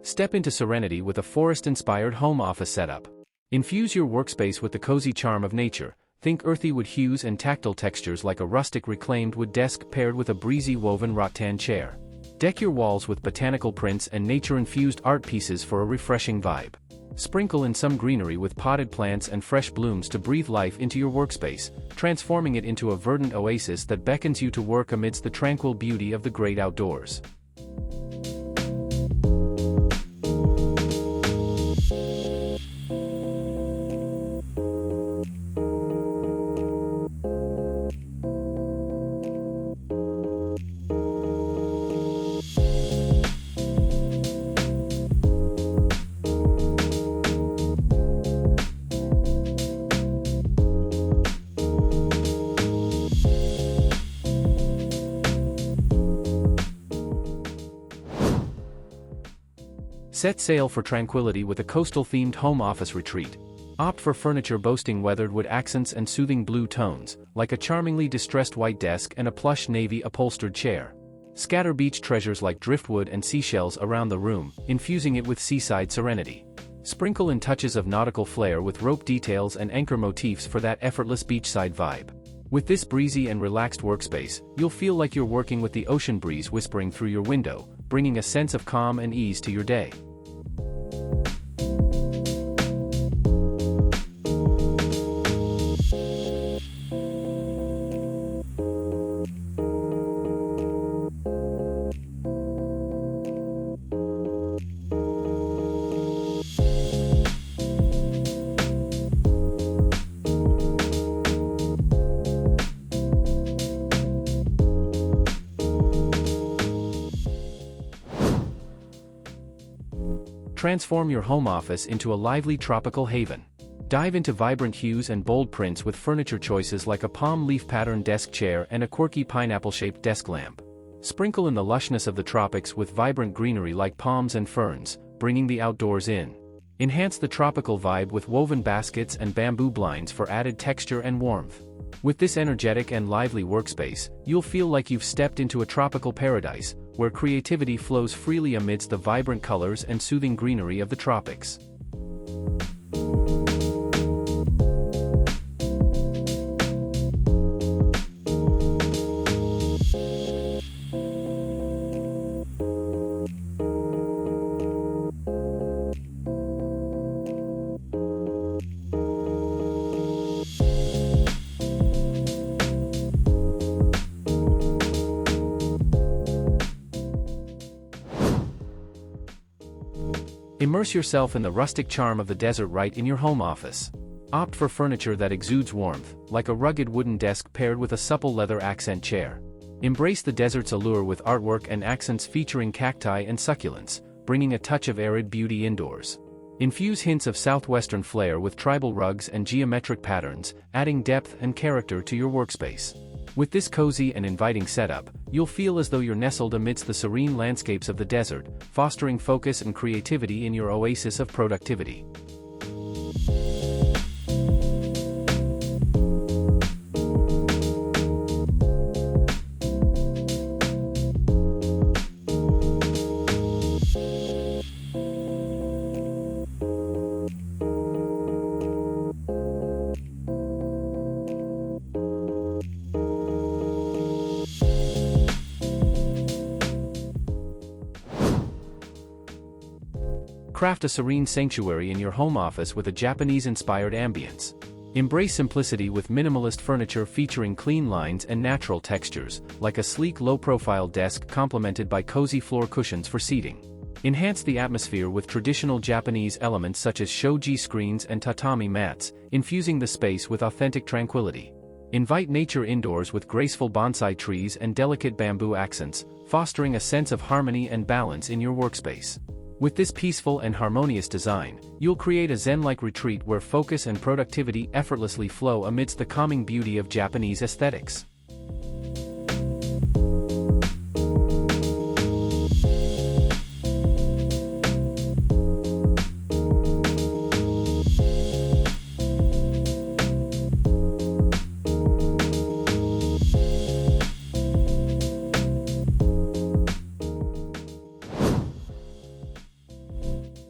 Step into serenity with a forest-inspired home office setup. Infuse your workspace with the cozy charm of nature. Think earthy wood hues and tactile textures like a rustic reclaimed wood desk paired with a breezy woven rattan chair. Deck your walls with botanical prints and nature-infused art pieces for a refreshing vibe. Sprinkle in some greenery with potted plants and fresh blooms to breathe life into your workspace, transforming it into a verdant oasis that beckons you to work amidst the tranquil beauty of the great outdoors. Set sail for tranquility with a coastal-themed home office retreat. Opt for furniture boasting weathered wood accents and soothing blue tones, like a charmingly distressed white desk and a plush navy upholstered chair. Scatter beach treasures like driftwood and seashells around the room, infusing it with seaside serenity. Sprinkle in touches of nautical flair with rope details and anchor motifs for that effortless beachside vibe. With this breezy and relaxed workspace, you'll feel like you're working with the ocean breeze whispering through your window, bringing a sense of calm and ease to your day. Transform your home office into a lively tropical haven. Dive into vibrant hues and bold prints with furniture choices like a palm leaf pattern desk chair and a quirky pineapple-shaped desk lamp. Sprinkle in the lushness of the tropics with vibrant greenery like palms and ferns, bringing the outdoors in. Enhance the tropical vibe with woven baskets and bamboo blinds for added texture and warmth. With this energetic and lively workspace, you'll feel like you've stepped into a tropical paradise, where creativity flows freely amidst the vibrant colors and soothing greenery of the tropics. Immerse yourself in the rustic charm of the desert right in your home office. Opt for furniture that exudes warmth, like a rugged wooden desk paired with a supple leather accent chair. Embrace the desert's allure with artwork and accents featuring cacti and succulents, bringing a touch of arid beauty indoors. Infuse hints of southwestern flair with tribal rugs and geometric patterns, adding depth and character to your workspace. With this cozy and inviting setup, you'll feel as though you're nestled amidst the serene landscapes of the desert, fostering focus and creativity in your oasis of productivity. Craft a serene sanctuary in your home office with a Japanese-inspired ambience. Embrace simplicity with minimalist furniture featuring clean lines and natural textures, like a sleek low-profile desk complemented by cozy floor cushions for seating. Enhance the atmosphere with traditional Japanese elements such as shoji screens and tatami mats, infusing the space with authentic tranquility. Invite nature indoors with graceful bonsai trees and delicate bamboo accents, fostering a sense of harmony and balance in your workspace. With this peaceful and harmonious design, you'll create a zen-like retreat where focus and productivity effortlessly flow amidst the calming beauty of Japanese aesthetics.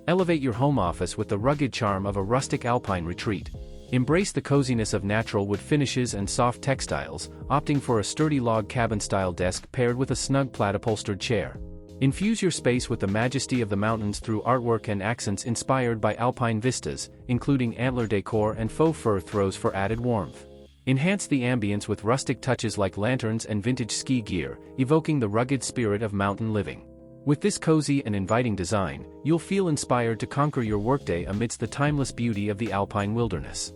Elevate your home office with the rugged charm of a rustic alpine retreat. Embrace the coziness of natural wood finishes and soft textiles, opting for a sturdy log cabin-style desk paired with a snug plaid-upholstered chair. Infuse your space with the majesty of the mountains through artwork and accents inspired by alpine vistas, including antler decor and faux fur throws for added warmth. Enhance the ambience with rustic touches like lanterns and vintage ski gear, evoking the rugged spirit of mountain living. With this cozy and inviting design, you'll feel inspired to conquer your workday amidst the timeless beauty of the alpine wilderness.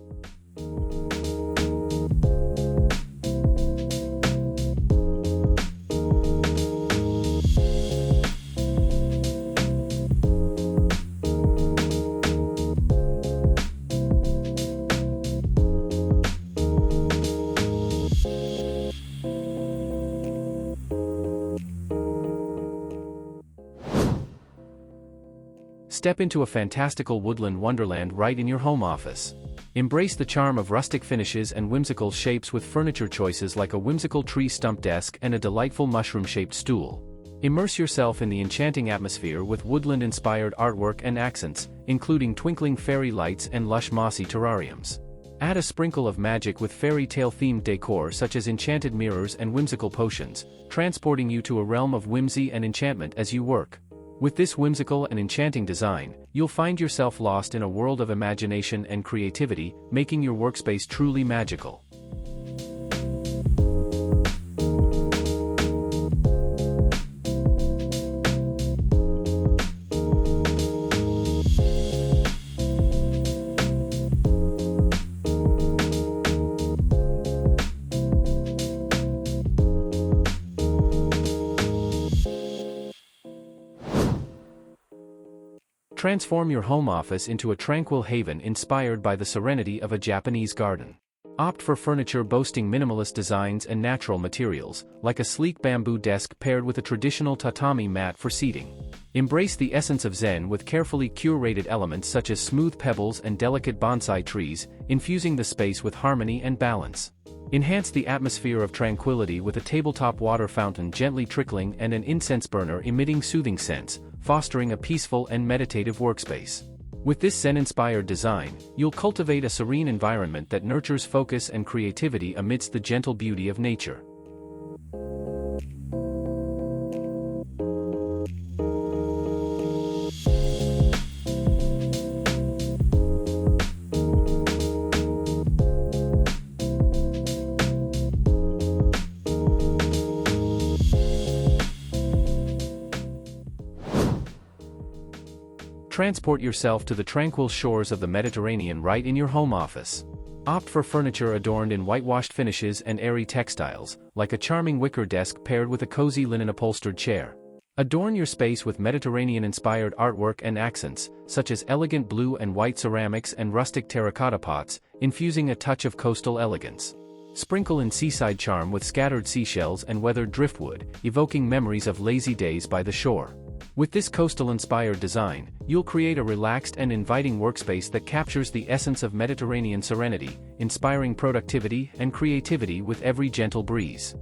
Step into a fantastical woodland wonderland right in your home office. Embrace the charm of rustic finishes and whimsical shapes with furniture choices like a whimsical tree stump desk and a delightful mushroom-shaped stool. Immerse yourself in the enchanting atmosphere with woodland-inspired artwork and accents, including twinkling fairy lights and lush mossy terrariums. Add a sprinkle of magic with fairy tale-themed decor such as enchanted mirrors and whimsical potions, transporting you to a realm of whimsy and enchantment as you work. With this whimsical and enchanting design, you'll find yourself lost in a world of imagination and creativity, making your workspace truly magical. Transform your home office into a tranquil haven inspired by the serenity of a Japanese garden. Opt for furniture boasting minimalist designs and natural materials, like a sleek bamboo desk paired with a traditional tatami mat for seating. Embrace the essence of Zen with carefully curated elements such as smooth pebbles and delicate bonsai trees, infusing the space with harmony and balance. Enhance the atmosphere of tranquility with a tabletop water fountain gently trickling and an incense burner emitting soothing scents, fostering a peaceful and meditative workspace. With this Zen-inspired design, you'll cultivate a serene environment that nurtures focus and creativity amidst the gentle beauty of nature. Transport yourself to the tranquil shores of the Mediterranean right in your home office. Opt for furniture adorned in whitewashed finishes and airy textiles, like a charming wicker desk paired with a cozy linen-upholstered chair. Adorn your space with Mediterranean-inspired artwork and accents, such as elegant blue and white ceramics and rustic terracotta pots, infusing a touch of coastal elegance. Sprinkle in seaside charm with scattered seashells and weathered driftwood, evoking memories of lazy days by the shore. With this coastal-inspired design, you'll create a relaxed and inviting workspace that captures the essence of Mediterranean serenity, inspiring productivity and creativity with every gentle breeze.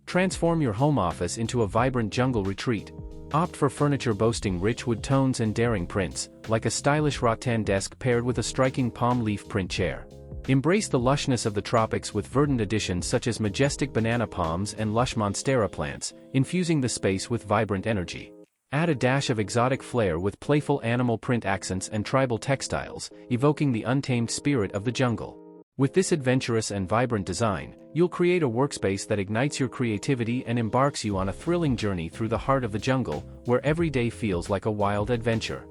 Transform your home office into a vibrant jungle retreat. Opt for furniture boasting rich wood tones and daring prints, like a stylish rattan desk paired with a striking palm leaf print chair. Embrace the lushness of the tropics with verdant additions such as majestic banana palms and lush monstera plants, infusing the space with vibrant energy. Add a dash of exotic flair with playful animal print accents and tribal textiles, evoking the untamed spirit of the jungle. With this adventurous and vibrant design, you'll create a workspace that ignites your creativity and embarks you on a thrilling journey through the heart of the jungle, where every day feels like a wild adventure.